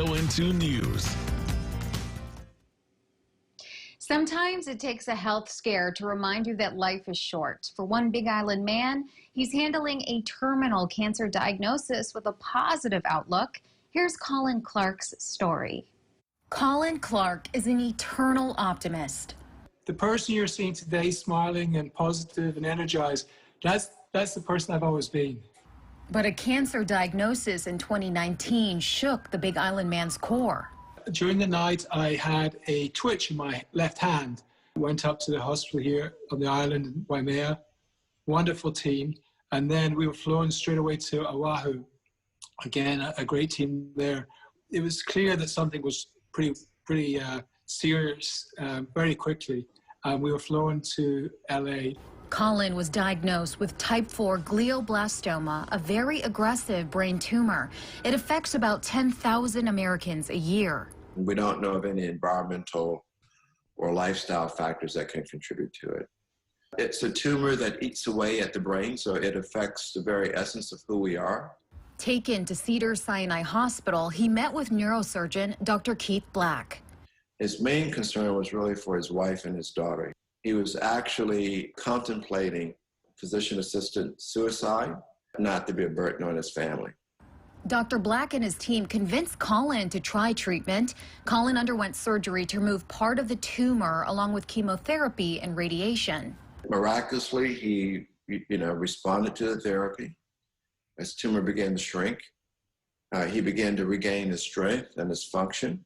KON2 News. Sometimes it takes a health scare to remind you that life is short. For one Big Island man, he's handling a terminal cancer diagnosis with a positive outlook. Here's Colin Clark's story. Colin Clark is an eternal optimist. The person you're seeing today, smiling and positive and energized, that's the person I've always been. But a cancer diagnosis in 2019 shook the Big Island man's core. During the night, I had a twitch in my left hand. Went up to the hospital here on the island in Waimea. Wonderful team. And then we were flown straight away to Oahu. Again, a great team there. It was clear that something was pretty serious very quickly. We were flown to LA. Colin was diagnosed with type 4 glioblastoma, a very aggressive brain tumor. It affects about 10,000 Americans a year. We don't know of any environmental or lifestyle factors that can contribute to it. It's a tumor that eats away at the brain, so it affects the very essence of who we are. Taken to Cedars-Sinai Hospital, he met with neurosurgeon Dr. Keith Black. His main concern was really for his wife and his daughter. He was actually contemplating physician-assisted suicide, not to be a burden on his family. Dr. Black and his team convinced Colin to try treatment. Colin underwent surgery to remove part of the tumor along with chemotherapy and radiation. Miraculously, he responded to the therapy. His tumor began to shrink. He began to regain his strength and his function,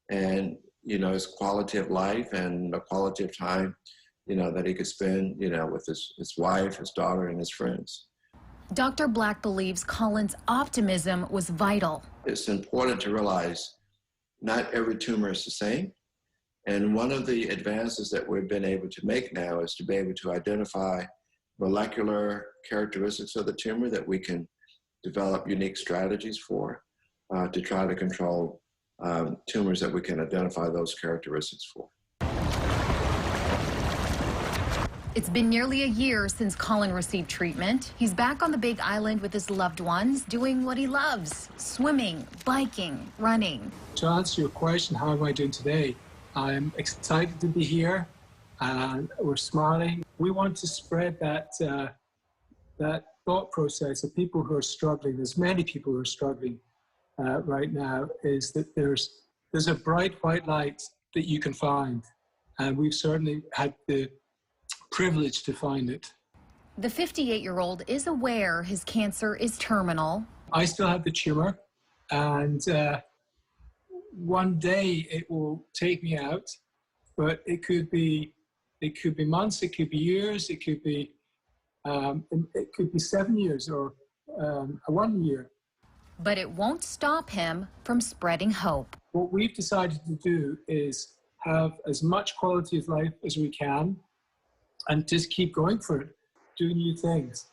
and his quality of life and the quality of time, that he could spend, with his wife, his daughter, and his friends. Dr. Black believes Colin's optimism was vital. It's important to realize not every tumor is the same. And one of the advances that we've been able to make now is to be able to identify molecular characteristics of the tumor that we can develop unique strategies for to try to control tumors that we can identify those characteristics for. It's been nearly a year since Colin received treatment. He's back on the Big Island with his loved ones, doing what he loves: swimming, biking, running. To answer your question, how am I doing today? I'm excited to be here, and we're smiling. We want to spread that thought process of people who are struggling. There's many people who are struggling right now, is that there's a bright white light that you can find, and we've certainly had the privilege to find it. The 58-year-old is aware his cancer is terminal. I still have the tumor, and one day it will take me out, but it could be months, it could be years, it could be 7 years or 1 year. But it won't stop him from spreading hope. What we've decided to do is have as much quality of life as we can and just keep going for it, do new things.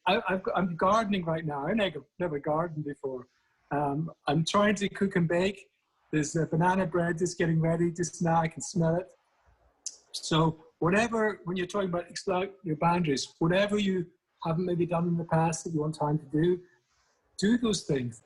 I'm gardening right now. I never gardened before. I'm trying to cook and bake. There's a banana bread just getting ready just now. I can smell it. So whatever, when you're talking about exploit your boundaries, whatever you haven't maybe done in the past that you want time to do those things.